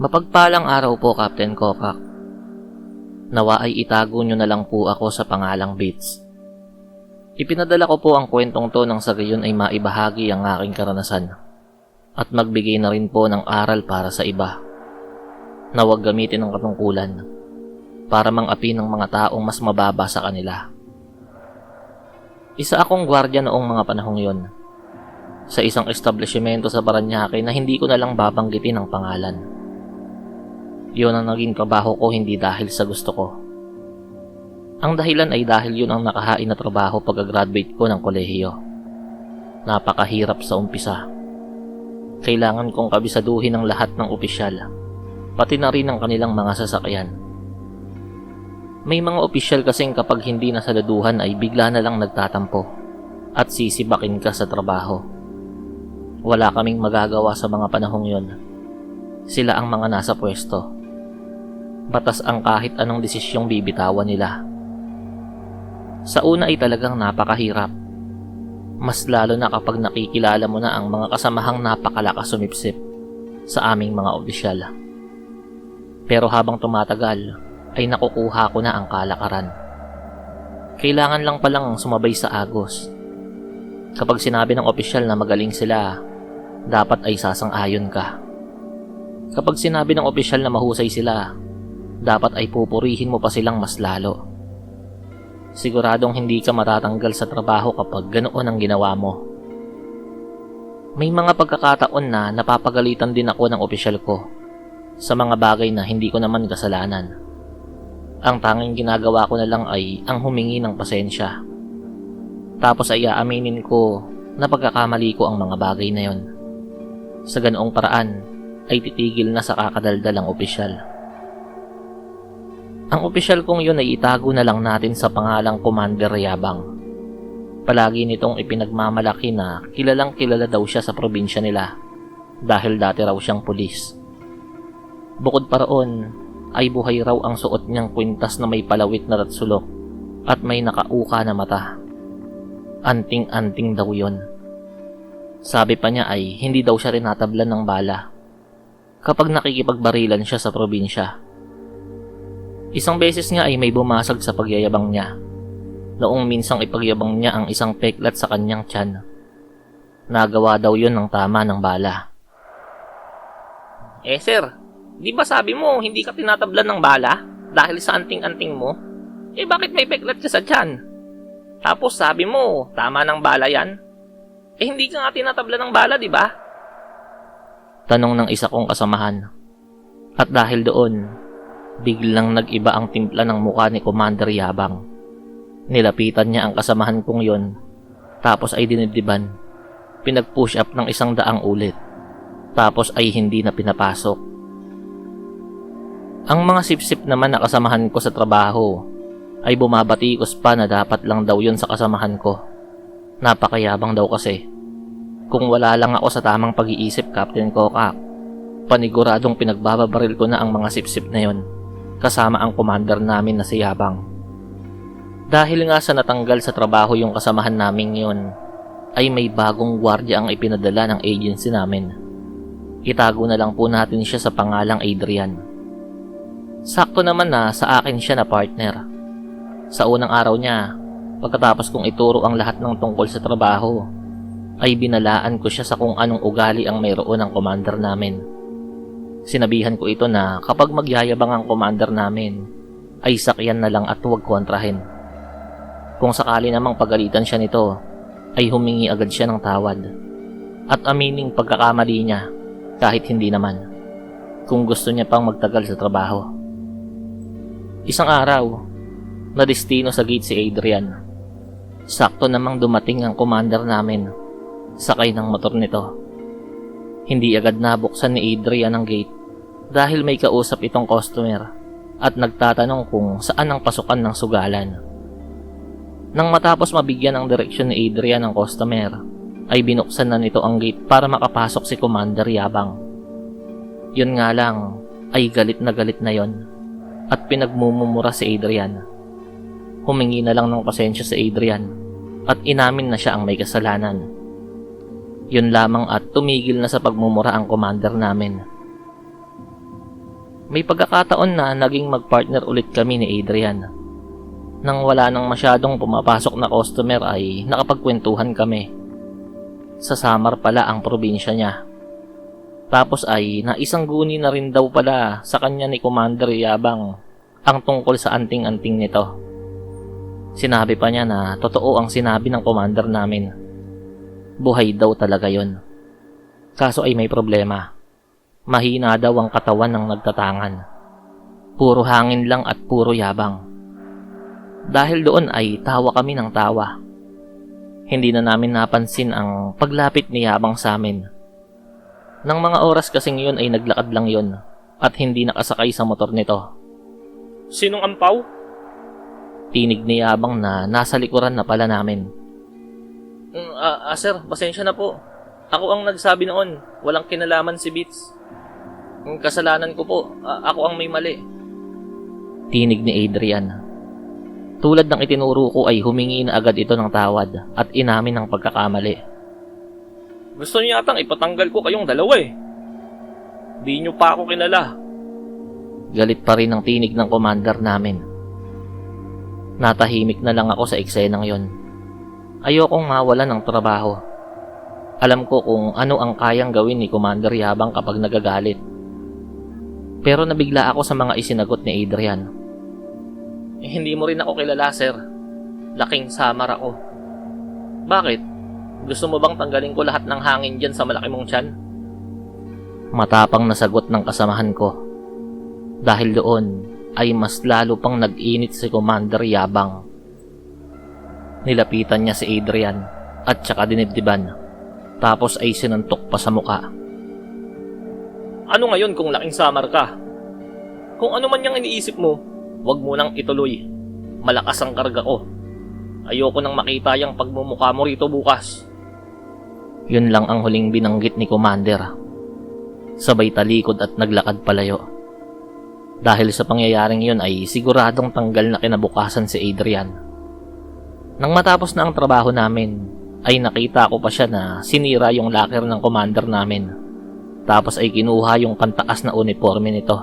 Mapagpalang araw po, Captain Kokak. Nawa ay itago nyo na lang po ako sa pangalang Bates. Ipinadala ko po ang kwentong to nang sa gayon ay maibahagi ang aking karanasan at magbigay na rin po ng aral para sa iba na huwag gamitin ng katungkulan para mang-api ng mga taong mas mababa sa kanila. Isa akong gwardiya noong mga panahong yon sa isang establishmento sa Parañaque na hindi ko na lang babanggitin ang pangalan. Yun ang naging trabaho ko hindi dahil sa gusto ko. Ang dahilan ay dahil yun ang nakahain na trabaho pagka-graduate ko ng kolehiyo. Napakahirap sa umpisa. Kailangan kong kabisaduhin ang lahat ng opisyal, pati na rin ang kanilang mga sasakyan. May mga opisyal kasing kapag hindi nasaluduhan ay bigla na lang nagtatampo at sisibakin ka sa trabaho. Wala kaming magagawa sa mga panahong yon. Sila ang mga nasa pwesto. Batas ang kahit anong desisyong bibitawan nila. Sa una ay talagang napakahirap. Mas lalo na kapag nakikilala mo na ang mga kasamahang napakalakas sumipsip sa aming mga opisyal. Pero habang tumatagal, ay nakukuha ko na ang kalakaran. Kailangan lang palang sumabay sa agos. Kapag sinabi ng opisyal na magaling sila, dapat ay sasang-ayon ka. Kapag sinabi ng opisyal na mahusay sila, dapat ay pupurihin mo pa silang mas lalo. Siguradong hindi ka matatanggal sa trabaho kapag ganoon ang ginawa mo. May mga pagkakataon na napapagalitan din ako ng opisyal ko sa mga bagay na hindi ko naman kasalanan. Ang tanging ginagawa ko na lang ay ang humingi ng pasensya. Tapos ay aaminin ko na pagkakamali ko ang mga bagay na yon. Sa ganoong paraan ay titigil na sa kakadaldal ang opisyal. Ang opisyal kong yun ay itago na lang natin sa pangalang Commander Yabang. Palagi nitong ipinagmamalaki na kilalang kilala daw siya sa probinsya nila dahil dati raw siyang pulis. Bukod pa roon, ay buhay raw ang suot niyang kwintas na may palawit na ratsulok at may nakauka na mata. Anting-anting daw yon. Sabi pa niya ay hindi daw siya tinatablan ng bala kapag nakikipagbarilan siya sa probinsya. Isang beses nga ay may bumasag sa pagyayabang niya. Noong minsang ipagyabang niya ang isang peklat sa kanyang tiyan. Nagawa daw yon ng tama ng bala. Sir, di ba sabi mo hindi ka tinatablan ng bala dahil sa anting-anting mo? Bakit may peklat ka sa tiyan? Tapos sabi mo, tama ng bala yan? Hindi ka nga tinatablan ng bala, di ba? Tanong ng isa kong kasamahan. At dahil doon, biglang nag-iba ang timpla ng mukha ni Commander Yabang. Nilapitan niya ang kasamahan kong yon, tapos ay dinibdiban. Pinag-push up ng 100 ulit, tapos ay hindi na pinapasok. Ang mga sip-sip naman na kasamahan ko sa trabaho ay bumabatikos pa na dapat lang daw yun sa kasamahan ko. Napakayabang daw kasi. Kung wala lang ako sa tamang pag-iisip, Captain Kokak, paniguradong pinagbababaril ko na ang mga sip-sip na yon kasama ang commander namin na si Yabang. Dahil nga sa natanggal sa trabaho yung kasamahan namin yon, ay may bagong gwardiya ang ipinadala ng agency namin. Itago na lang po natin siya sa pangalang Adrian. Sakto naman na sa akin siya na partner. Sa unang araw niya, pagkatapos kong ituro ang lahat ng tungkol sa trabaho, ay binalaan ko siya sa kung anong ugali ang mayroon ng commander namin. Sinabihan ko ito na kapag magyayabang ang commander namin, ay sakyan na lang at huwag kontrahin. Kung sakali namang pagalitan siya nito, ay humingi agad siya ng tawad at amining pagkakamali niya kahit hindi naman, kung gusto niya pang magtagal sa trabaho. Isang araw, nadestino sa gate si Adrian. Sakto namang dumating ang commander namin, sakay ng motor nito. Hindi agad nabuksan ni Adrian ang gate dahil may kausap itong customer at nagtatanong kung saan ang pasukan ng sugalan. Nang matapos mabigyan ng direksyon ni Adrian ang customer, ay binuksan na nito ang gate para makapasok si Commander Yabang. Yun nga lang, ay galit na yon at pinagmumumura si Adrian. Humingi na lang ng pasensya si Adrian at inamin na siya ang may kasalanan. Yun lamang at tumigil na sa pagmumura ang commander namin. May pagkakataon na naging magpartner ulit kami ni Adrian. Nang wala nang masyadong pumapasok na customer ay nakapagkwentuhan kami. Sa Samar pala ang probinsya niya. Tapos ay naisang guni na rin daw pala sa kanya ni Commander Yabang ang tungkol sa anting-anting nito. Sinabi pa niya na totoo ang sinabi ng commander namin. Buhay daw talaga yon. Kaso ay may problema. Mahina daw ang katawan ng nagtatangan. Puro hangin lang at puro yabang. Dahil doon ay tawa kami ng tawa. Hindi na namin napansin ang paglapit ni Yabang sa amin. Nang mga oras kasing yun ay naglakad lang yun at hindi nakasakay sa motor nito. Sinong ampaw? Tinig ni Yabang na nasa likuran na pala namin. Sir, pasensya na po. Ako ang nagsabi noon, walang kinalaman si Beats. Ang kasalanan ko po, ako ang may mali. Tinig ni Adrian. Tulad ng itinuro ko ay humingi na agad ito ng tawad at inamin ng pagkakamali. Gusto niyo yatang ipatanggal ko kayong dalawa eh. Di niyo pa ako kilala. Galit pa rin ang tinig ng commander namin. Natahimik na lang ako sa eksenang yon. Ayokong mawalan ng trabaho. Alam ko kung ano ang kayang gawin ni Commander Yabang kapag nagagalit. Pero nabigla ako sa mga isinagot ni Adrian. Hindi mo rin ako kilala, sir. Laking Samar ako. Bakit? Gusto mo bang tanggalin ko lahat ng hangin dyan sa malaki mong tiyan? Matapang na sagot ng kasamahan ko. Dahil doon ay mas lalo pang nag-init si Commander Yabang. Nilapitan niya si Adrian at saka dinibdiban. Tapos ay sinuntok pa sa muka. Ano ngayon kung laking Samar ka? Kung ano man yung iniisip mo, wag mo nang ituloy. Malakas ang karga ko. Ayoko nang makita yung pagmumukha mo rito bukas. Yun lang ang huling binanggit ni Commander. Sabay talikod at naglakad palayo. Dahil sa pangyayaring yun ay siguradong tanggal na kinabukasan si Adrian. Nang matapos na ang trabaho namin, ay nakita ko pa siya na sinira yung locker ng commander namin. Tapos ay kinuha yung pantaas na uniforme nito.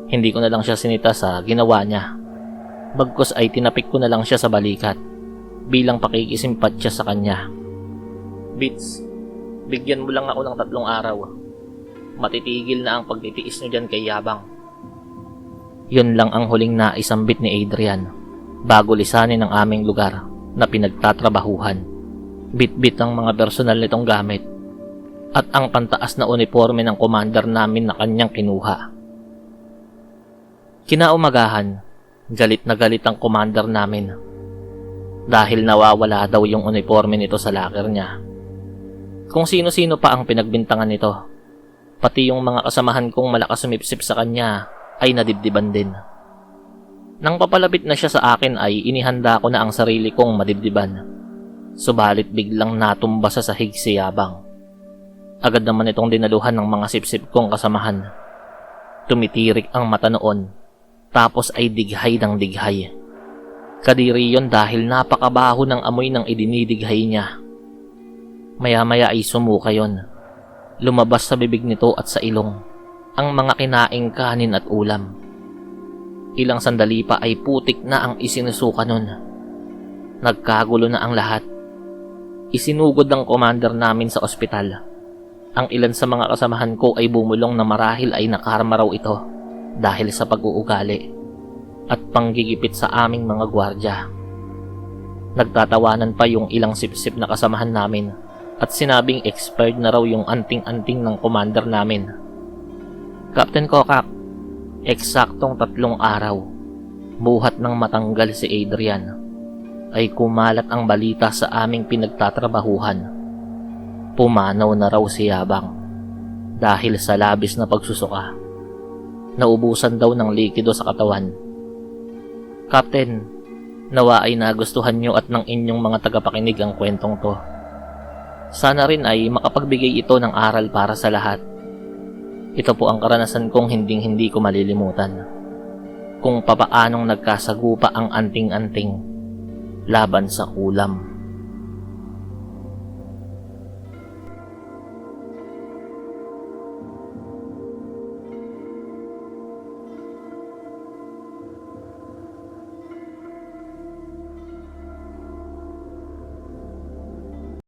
Hindi ko na lang siya sinita sa ginawa niya. Bagkus ay tinapik ko na lang siya sa balikat bilang pakikisimpat siya sa kanya. Beats, bigyan mo lang ako ng 3 araw. Matitigil na ang pagtitiis niyo dyan kay Yabang. Yun lang ang huling naisambit ni Adrian bago lisanin ang aming lugar na pinagtatrabahuhan. Bit-bit ang mga personal nitong gamit at ang pantaas na uniforme ng commander namin na kanyang kinuha. Kinaumagahan, galit na galit ang commander namin dahil nawawala daw yung uniforme nito sa locker niya. Kung sino-sino pa ang pinagbintangan nito, pati yung mga kasamahan kong malakas sumipsip sa kanya ay nadibdiban din. Nang papalapit na siya sa akin ay inihanda ko na ang sarili kong madibdiban. Subalit biglang natumba sa sahig si Yabang. Agad naman itong dinaluhan ng mga sipsip kong kasamahan. Tumitirik ang mata noon, tapos ay dighay ng dighay. Kadiri yon dahil napakabaho ng amoy ng idinidighay niya. Maya-maya ay sumuka yon. Lumabas sa bibig nito at sa ilong ang mga kinaing kanin at ulam. Ilang sandali pa ay putik na ang isinusuka nun. Nagkagulo na ang lahat. Isinugod ng commander namin sa ospital. Ang ilan sa mga kasamahan ko ay bumulong na marahil ay nakarma raw ito dahil sa pag-uugali at panggigipit sa aming mga gwardya. Nagtatawanan pa yung ilang sipsip na kasamahan namin at sinabing expired na raw yung anting-anting ng commander namin. Captain Kokak, eksaktong 3 araw, buhat ng matanggal si Adrian, ay kumalat ang balita sa aming pinagtatrabahuhan. Pumanaw na raw si Yabang dahil sa labis na pagsusuka. Naubusan daw ng likido sa katawan. Captain, nawa ay nagustuhan nyo at ng inyong mga tagapakinig ang kwentong to. Sana rin ay makapagbigay ito ng aral para sa lahat. Ito po ang karanasan kong hinding-hindi ko malilimutan. Kung papaanong nagkasagupa ang anting-anting laban sa ulam.